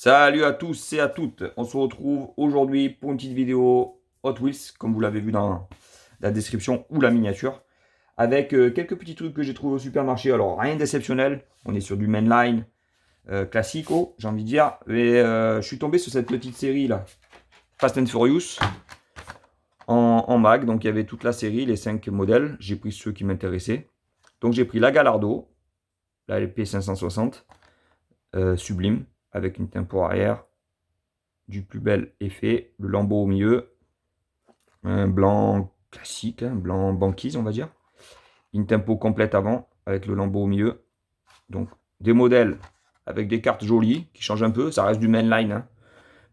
Salut à tous et à toutes, on se retrouve aujourd'hui pour une petite vidéo Hot Wheels, comme vous l'avez vu dans la description ou la miniature, avec quelques petits trucs que j'ai trouvé au supermarché. Alors rien d'exceptionnel, on est sur du mainline classico, j'ai envie de dire, et je suis tombé sur cette petite série là, Fast and Furious, en mag, donc il y avait toute la série, les 5 modèles, j'ai pris ceux qui m'intéressaient. Donc j'ai pris la Gallardo, la LP 560, sublime, avec une tempo arrière, du plus bel effet, le lambeau au milieu, un blanc classique, un blanc banquise on va dire, une tempo complète avant avec le lambeau au milieu, donc des modèles avec des cartes jolies qui changent un peu, ça reste du mainline, hein,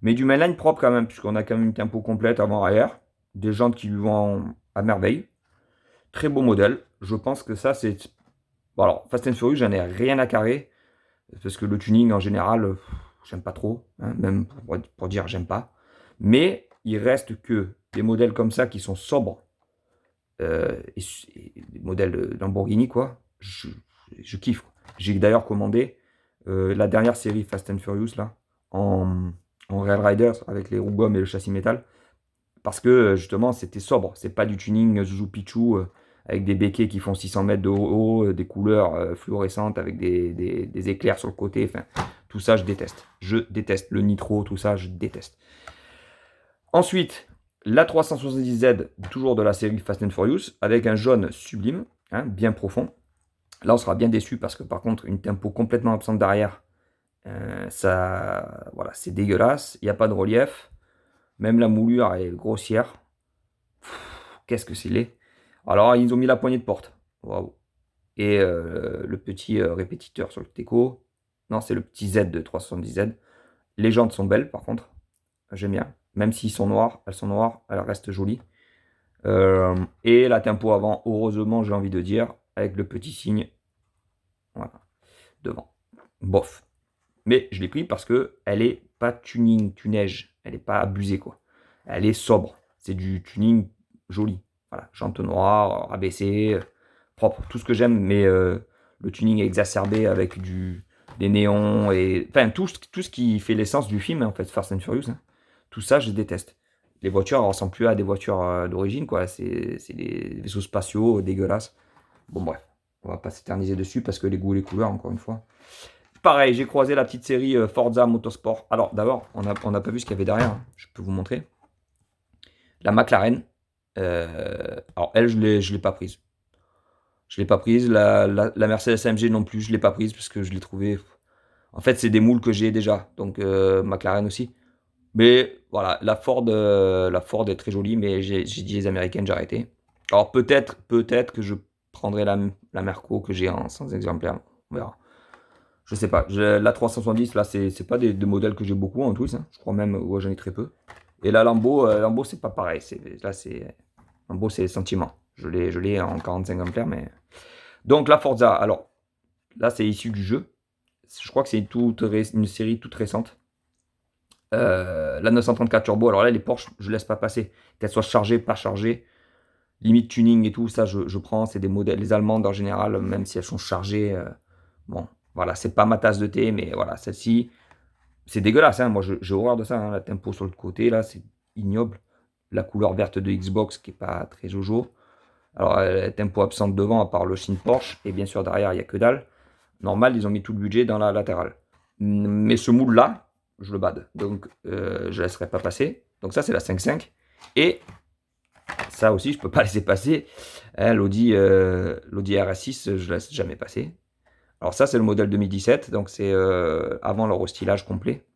mais du mainline propre quand même, puisqu'on a quand même une tempo complète avant-arrière, des jantes qui lui vont à merveille, très beau modèle, je pense que ça c'est... Bon alors, Fast and Furious j'en ai rien à carrer, parce que le tuning en général, j'aime pas trop, hein, même pour dire j'aime pas. Mais il reste que des modèles comme ça qui sont sobres, et des modèles Lamborghini, quoi, je kiffe. J'ai d'ailleurs commandé la dernière série Fast and Furious, là, en Rail Riders, avec les roues gomme et le châssis métal, parce que justement c'était sobre, c'est pas du tuning Zuzu Pichou avec des béquets qui font 600 mètres de haut, des couleurs fluorescentes avec des éclairs sur le côté, enfin tout ça je déteste. Je déteste le nitro, tout ça je déteste. Ensuite, la 370Z, toujours de la série Fast and Furious, avec un jaune sublime, hein, bien profond. Là on sera bien déçu parce que par contre une tempo complètement absente derrière, ça, voilà, c'est dégueulasse, il n'y a pas de relief. Même la moulure est grossière. Qu'est-ce que c'est laid. Alors, ils ont mis la poignée de porte. Waouh. Et le petit répétiteur sur le Teco. Non, c'est le petit Z de 370Z. Les jantes sont belles, par contre. J'aime bien. Même s'ils sont noirs, elles restent jolies. Et la tempo avant, heureusement, j'ai envie de dire, avec le petit signe. Voilà. Devant. Bof. Mais je l'ai pris parce que elle est pas tuning, tunage. Elle n'est pas abusée, quoi. Elle est sobre. C'est du tuning joli. Voilà, jante noire, rabaissée, propre, tout ce que j'aime, mais le tuning est exacerbé avec des néons et. Enfin, tout ce qui fait l'essence du film, en fait, Fast and Furious, hein. Tout ça, je déteste. Les voitures ne ressemblent plus à des voitures d'origine, quoi. C'est des vaisseaux spatiaux dégueulasses. Bon, bref, on va pas s'éterniser dessus parce que les goûts et les couleurs, encore une fois. Pareil, j'ai croisé la petite série Forza Motorsport. Alors, d'abord, on n'a pas vu ce qu'il y avait derrière, hein. Je peux vous montrer. La McLaren. Alors, elle, je ne l'ai pas prise. Je ne l'ai pas prise. La Mercedes AMG non plus, je ne l'ai pas prise parce que je l'ai trouvée. En fait, c'est des moules que j'ai déjà. Donc, McLaren aussi. Mais voilà, la Ford est très jolie, mais j'ai dit les américaines, j'ai arrêté. Alors, peut-être que je prendrai la Merco que j'ai en 100 exemplaires. On verra. Je sais pas. La 370, là, c'est pas des modèles que j'ai beaucoup en tous, hein. Je crois même, ouais, j'en ai très peu. Et la Lambo, c'est pas pareil. Là, c'est. Lambo, c'est sentiment. Je l'ai en 45 ampères, mais. Donc, la Forza, alors, là, c'est issu du jeu. Je crois que c'est une série toute récente. La 934 Turbo, alors là, les Porsche, je laisse pas passer. Qu'elles soient chargées, pas chargées, limite tuning et tout, ça, je prends. C'est des modèles, les allemandes en général, même si elles sont chargées. Bon, voilà, c'est pas ma tasse de thé, mais voilà, celle-ci, c'est dégueulasse, hein. Moi, j'ai horreur de ça, hein. La tempo sur le côté, là, c'est ignoble. La couleur verte de Xbox qui est pas très jojo. Alors, la tempo absente devant, à part le signe Porsche, et bien sûr, derrière, il n'y a que dalle. Normal, ils ont mis tout le budget dans la latérale. Mais ce moule-là, je le bade. Donc, je ne laisserai pas passer. Donc, ça, c'est la 5.5. Et ça aussi, je ne peux pas laisser passer, hein, l'Audi RS6, je ne laisse jamais passer. Alors ça, c'est le modèle 2017, donc c'est avant leur restylage complet.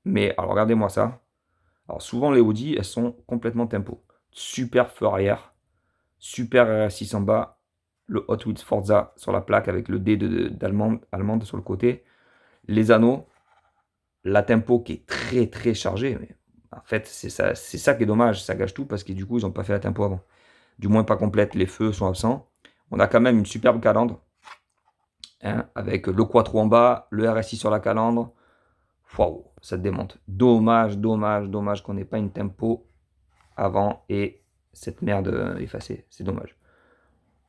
Mais alors regardez-moi ça. Alors souvent les Audi, elles sont complètement tempo. Super feu arrière, super RS6 en bas, le Hot Wheels Forza sur la plaque avec le D allemande sur le côté. Les anneaux, la tempo qui est très très chargée. Mais en fait, c'est ça qui est dommage, ça gâche tout parce que du coup, ils n'ont pas fait la tempo avant. Du moins pas complète, les feux sont absents. On a quand même une superbe calandre, hein, avec le quattro en bas, le RSI sur la calandre. Waouh, ça te démonte. Dommage qu'on n'ait pas une tempo avant et cette merde effacée. C'est dommage.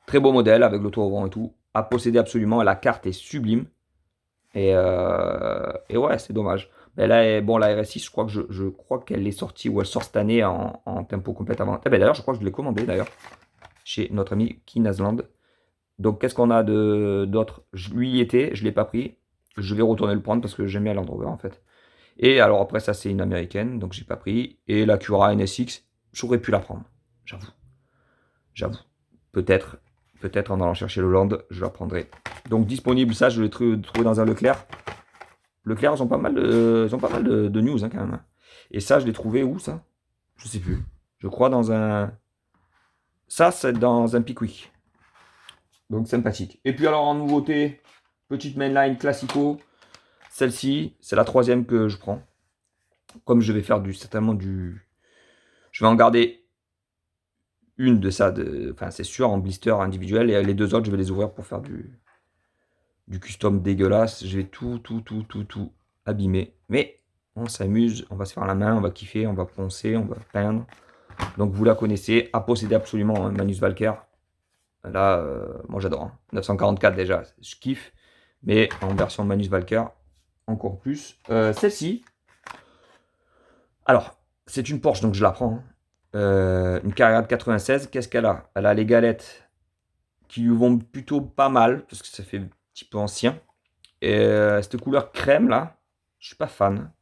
Très beau modèle avec le tour avant et tout. À posséder absolument. La carte est sublime. Et ouais, c'est dommage. Ben là, bon, la RS6, je crois qu'elle est sortie, ou elle sort cette année en tempo complète avant. Eh ben d'ailleurs, je crois que je l'ai commandé, d'ailleurs, chez notre ami Kinasland. Donc, qu'est-ce qu'on a d'autre? Lui y était, je ne l'ai pas pris. Je vais retourner le prendre parce que j'aime bien Land Rover, en fait. Et alors, après, ça, c'est une américaine, donc j'ai pas pris. Et la Cura NSX, j'aurais pu la prendre, j'avoue. J'avoue. Peut-être, peut-être en allant chercher le Land, je la prendrai. Donc, disponible, ça, je l'ai trouvé dans un Leclerc. Leclerc, ils ont pas mal de news, hein, quand même. Et ça, je l'ai trouvé où, ça? Je sais plus. Je crois dans un... Ça, c'est dans un Pickwick. Donc, sympathique. Et puis, alors, en nouveauté, petite mainline classico. Celle-ci, c'est la 3e que je prends. Comme je vais faire certainement du... Je vais en garder une de ça, enfin, c'est sûr, en blister individuel. Et les 2 autres, je vais les ouvrir pour faire du custom dégueulasse. Je vais tout abîmer. Mais on s'amuse, on va se faire la main, on va kiffer, on va poncer, on va peindre. Donc vous la connaissez, à posséder absolument, hein, Manus Valker. Là, moi j'adore. Hein. 944 déjà, je kiffe. Mais en version Manus Valker, encore plus. Celle-ci, alors, c'est une Porsche, donc je la prends. Hein. Une Carrera de 96, qu'est-ce qu'elle a? Elle a les galettes qui lui vont plutôt pas mal, parce que ça fait un petit peu ancien. Et cette couleur crème là, je suis pas fan.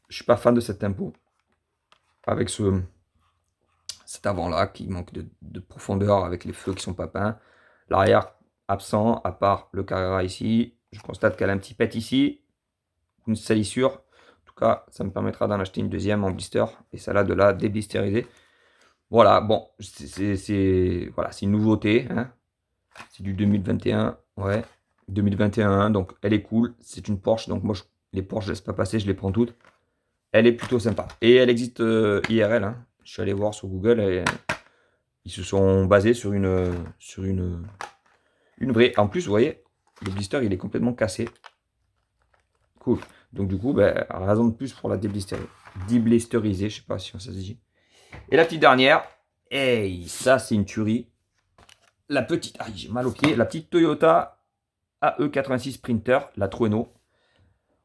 Je suis pas fan de cette tempo. Avec cet avant là qui manque de profondeur, avec les feux qui sont pas peints. L'arrière absent, à part le Carrera ici. Je constate qu'elle a un petit pet ici. Une salissure. En tout cas, ça me permettra d'en acheter une deuxième en blister. Et celle-là de la déblisteriser. Voilà, bon, voilà, c'est une nouveauté. Hein. C'est du 2021, ouais. 2021, donc elle est cool. C'est une Porsche, donc moi, les Porsche, je laisse pas passer, je les prends toutes. Elle est plutôt sympa. Et elle existe IRL. Hein. Je suis allé voir sur Google et ils se sont basés sur une vraie. En plus, vous voyez, le blister, il est complètement cassé. Cool. Donc du coup, ben, raison de plus pour la déblisteriser. Je sais pas si ça se dit. Et la petite dernière, hey, ça c'est une tuerie. La petite, ah, j'ai mal au pied. La petite Toyota AE86 Sprinter, la Trueno.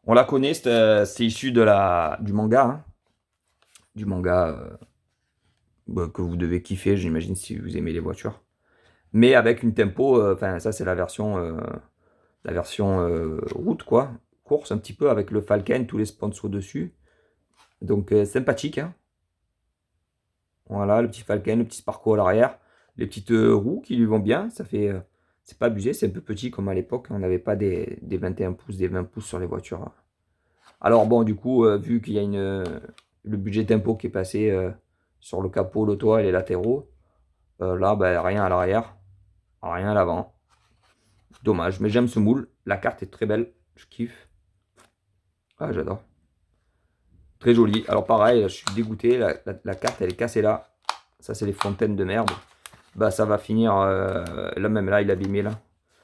On la connaît, c'est issu du manga. Hein. Du manga que vous devez kiffer, j'imagine, si vous aimez les voitures. Mais avec une tempo, enfin, ça c'est la version route, quoi. Course un petit peu avec le Falcon, tous les sponsors dessus. Donc sympathique. Hein. Voilà, le petit Falcon, le petit Sparco à l'arrière. Les petites roues qui lui vont bien. Ça fait. C'est pas abusé, c'est un peu petit comme à l'époque. On n'avait pas des 21 pouces, des 20 pouces sur les voitures. Alors bon, du coup, vu qu'il y a le budget tempo qui est passé sur le capot, le toit et les latéraux, là, ben, rien à l'arrière, rien à l'avant. Dommage, mais j'aime ce moule. La carte est très belle, je kiffe. Ah, j'adore. Très joli. Alors pareil, là, je suis dégoûté. La carte, elle est cassée là. Ça, c'est les fontaines de merde. Bah, ça va finir... là, même là, il est abîmé là.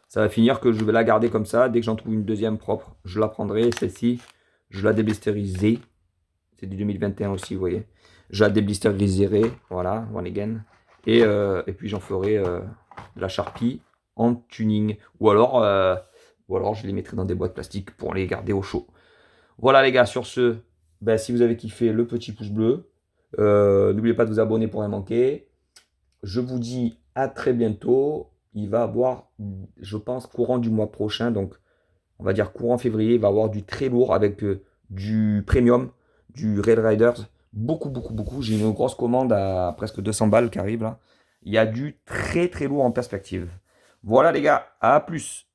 Ça va finir que je vais la garder comme ça. Dès que j'en trouve une deuxième propre, je la prendrai. Celle-ci, je la déblisteriserai. C'est du 2021 aussi, vous voyez. Je la déblisteriserai. Voilà, one again. Et puis, j'en ferai de la Sharpie en tuning. Ou alors, je les mettrai dans des boîtes plastiques pour les garder au chaud. Voilà les gars, sur ce, ben, si vous avez kiffé, le petit pouce bleu. N'oubliez pas de vous abonner pour rien manquer. Je vous dis à très bientôt. Il va avoir, je pense, courant du mois prochain, donc on va dire courant février, il va avoir du très lourd avec du premium, du Rail Riders. Beaucoup, beaucoup, beaucoup. J'ai une grosse commande à presque 200 balles qui arrive là. Il y a du très, très lourd en perspective. Voilà les gars, à plus.